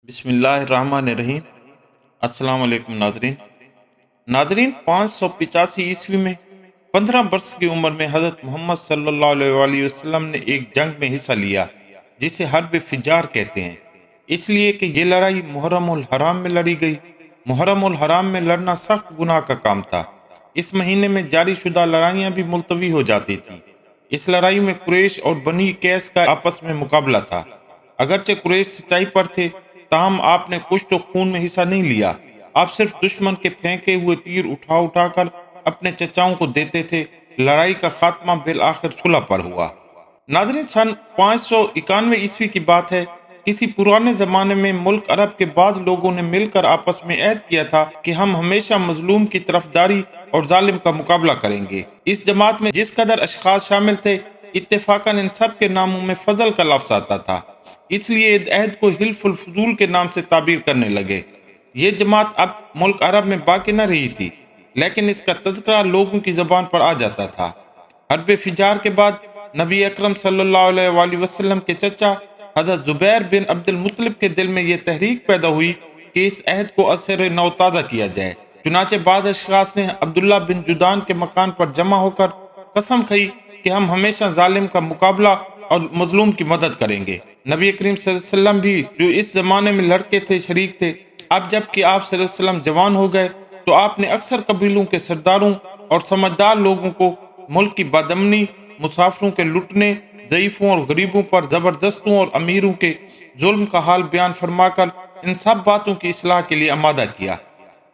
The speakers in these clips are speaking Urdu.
بسم اللہ الرحمن الرحیم۔ السلام علیکم ناظرین 585 میں 15 برس کی عمر میں حضرت محمد صلی اللہ علیہ وآلہ وسلم نے ایک جنگ میں حصہ لیا جسے حرب فجار کہتے ہیں، اس لیے کہ یہ لڑائی محرم الحرام میں لڑی گئی۔ محرم الحرام میں لڑنا سخت گناہ کا کام تھا۔ اس مہینے میں جاری شدہ لڑائیاں بھی ملتوی ہو جاتی تھیں۔ اس لڑائی میں قریش اور بنی قیس کا آپس میں مقابلہ تھا۔ اگرچہ قریش سچائی پر تھے، تاہم آپ نے کچھ تو خون میں حصہ نہیں لیا۔ آپ صرف دشمن کے پھینکے ہوئے تیر اٹھا کر اپنے چچاؤں کو دیتے تھے۔ لڑائی کا خاتمہ بالآخر صلح پر ہوا۔ ناظرین، سن 591 عیسوی کی بات ہے۔ کسی پرانے زمانے میں ملک عرب کے بعض لوگوں نے مل کر آپس میں عہد کیا تھا کہ ہم ہمیشہ مظلوم کی طرفداری اور ظالم کا مقابلہ کریں گے۔ اس جماعت میں جس قدر اشخاص شامل تھے، اتفاقاً ان سب کے ناموں میں فضل کا لفظ آتا تھا، اس لیے عہد کو حلف الفضول کے نام سے تعبیر کرنے لگے۔ یہ جماعت اب ملک عرب میں باقی نہ رہی تھی، لیکن اس کا تذکرہ لوگوں کی زبان پر آ جاتا تھا۔ حرب فجار کے بعد نبی اکرم صلی اللہ علیہ وآلہ وسلم کے چچا حضرت زبیر بن عبد المطلب کے دل میں یہ تحریک پیدا ہوئی کہ اس عہد کو ازسر نو تازہ کیا جائے۔ چنانچہ بعض اشخاص نے عبداللہ بن جدان کے مکان پر جمع ہو کر قسم کھائی کہ ہم ہمیشہ ظالم کا مقابلہ اور مظلوم کی مدد کریں گے۔ نبی کریم صلی اللہ علیہ وسلم بھی، جو اس زمانے میں لڑکے تھے، شریک تھے۔ اب جب کہ آپ صلی اللہ علیہ وسلم جوان ہو گئے تو آپ نے اکثر قبیلوں کے سرداروں اور سمجھدار لوگوں کو ملک کی بدامنی، مسافروں کے لٹنے، ضعیفوں اور غریبوں پر زبردستوں اور امیروں کے ظلم کا حال بیان فرما کر ان سب باتوں کی اصلاح کے لیے آمادہ کیا۔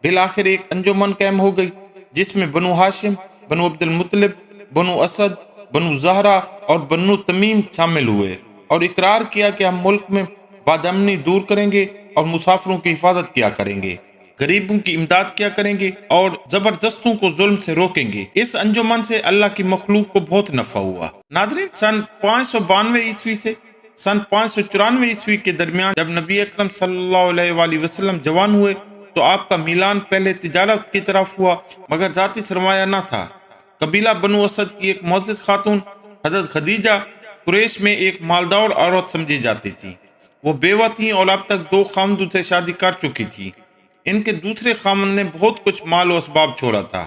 بالآخر ایک انجمن قائم ہو گئی جس میں بنو ہاشم، بنو عبد المطلب، بنو اسد، بنو زہرہ اور بنو تمیم شامل ہوئے اور اقرار کیا کہ ہم ملک میں بدامنی دور کریں گے اور مسافروں کی حفاظت کیا کریں گے، غریبوں کی امداد کیا کریں گے اور زبردستوں کو ظلم سے روکیں گے۔ اس انجمن سے اللہ کی مخلوق کو بہت نفع ہوا۔ ناظرین، سن 592 عیسوی سے سن 594 عیسوی کے درمیان جب نبی اکرم صلی اللہ علیہ وآلہ وسلم جوان ہوئے تو آپ کا میلان پہلے تجارت کی طرف ہوا، مگر ذاتی سرمایہ نہ تھا۔ قبیلہ بنو اسد کی ایک معزز خاتون حضرت خدیجہ قریش میں ایک مالدار عورت سمجھی جاتی تھی۔ وہ بیوہ تھیں اور اب تک 2 خامدوں سے شادی کر چکی تھی۔ ان کے دوسرے خامن نے بہت کچھ مال و اسباب چھوڑا تھا۔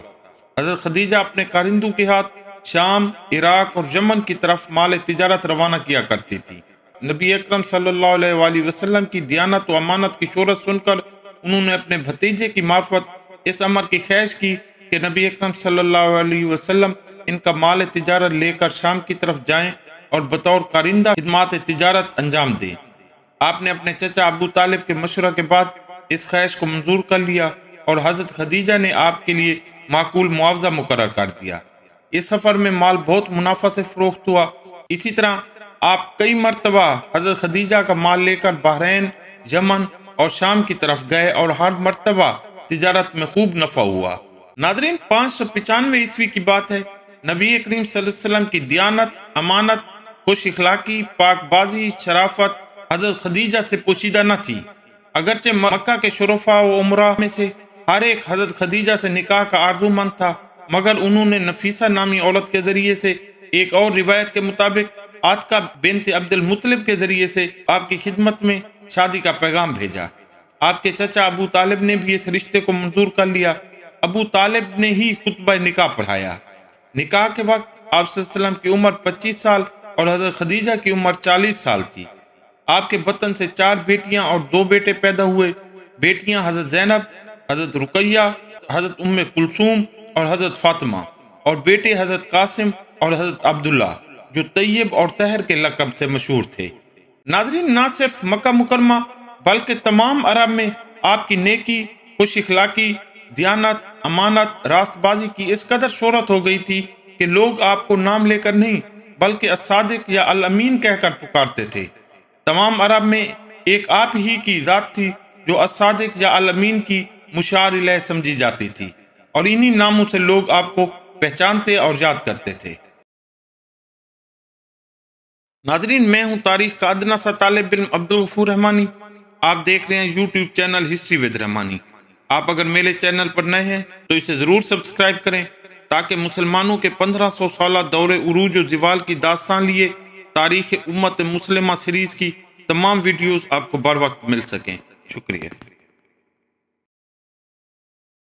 حضرت خدیجہ اپنے کارندوں کے ہاتھ شام، عراق اور یمن کی طرف مال تجارت روانہ کیا کرتی تھی۔ نبی اکرم صلی اللہ علیہ وآلہ وسلم کی دیانت و امانت کی شہرت سن کر انہوں نے اپنے بھتیجے کی معرفت اس امر کی خواہش کی کہ نبی اکرم صلی اللہ علیہ وسلم ان کا مال تجارت لے کر شام کی طرف جائیں اور بطور کارندہ خدمات تجارت انجام دیں۔ آپ نے اپنے چچا ابو طالب کے مشورہ کے بعد اس خواہش کو منظور کر لیا اور حضرت خدیجہ نے آپ کے لیے معقول معاوضہ مقرر کر دیا۔ اس سفر میں مال بہت منافع سے فروخت ہوا۔ اسی طرح آپ کئی مرتبہ حضرت خدیجہ کا مال لے کر بحرین، یمن اور شام کی طرف گئے اور ہر مرتبہ تجارت میں خوب نفع ہوا۔ ناظرین، 595 عیسوی کی بات ہے۔ نبی کریم صلی اللہ علیہ وسلم کی دیانت، امانت، خوش اخلاقی، پاک بازی، شرافت حضرت خدیجہ سے پوشیدہ نہ تھی۔ اگرچہ مکہ کے شرفاء و عمراء میں سے ہر ایک حضرت خدیجہ سے نکاح کا آرزو مند تھا، مگر انہوں نے نفیسہ نامی عورت کے ذریعے سے، ایک اور روایت کے مطابق عاتقہ بنت عبد المطلب کے ذریعے سے آپ کی خدمت میں شادی کا پیغام بھیجا۔ آپ کے چچا ابو طالب نے بھی اس رشتے کو منظور کر لیا۔ ابو طالب نے ہی خطبہ نکاح پڑھایا۔ نکاح کے وقت آپ صلی اللہ علیہ وسلم کی عمر 25 سال اور حضرت خدیجہ کی عمر 40 سال تھی۔ آپ کے بطن سے 4 بیٹیاں اور 2 بیٹے پیدا ہوئے۔ بیٹیاں حضرت زینب، حضرت رقیہ، حضرت ام کلثوم اور حضرت فاطمہ، اور بیٹے حضرت قاسم اور حضرت عبداللہ، جو طیب اور طاہر کے لقب سے مشہور تھے۔ ناظرین، نہ صرف مکہ مکرمہ بلکہ تمام عرب میں آپ کی نیکی، خوش اخلاقی، دیانت، امانت، راست بازی کی اس قدر شہرت ہو گئی تھی کہ لوگ آپ کو نام لے کر نہیں بلکہ الصادق یا الامین کہہ کر پکارتے تھے۔ تمام عرب میں ایک آپ ہی کی ذات تھی جو الصادق یا الامین کی مشار الیہ سمجھی جاتی تھی، اور انہی ناموں سے لوگ آپ کو پہچانتے اور یاد کرتے تھے۔ ناظرین، میں ہوں تاریخ کا ادنا سا طالب علم عبدالغفور رحمانی۔ آپ دیکھ رہے ہیں یوٹیوب چینل ہسٹری ود رحمانی۔ آپ اگر میرے چینل پر نئے ہیں تو اسے ضرور سبسکرائب کریں تاکہ مسلمانوں کے 1500 سالہ دور عروج و زوال کی داستان لیے تاریخ امت مسلمہ سیریز کی تمام ویڈیوز آپ کو بر وقت مل سکیں۔ شکریہ۔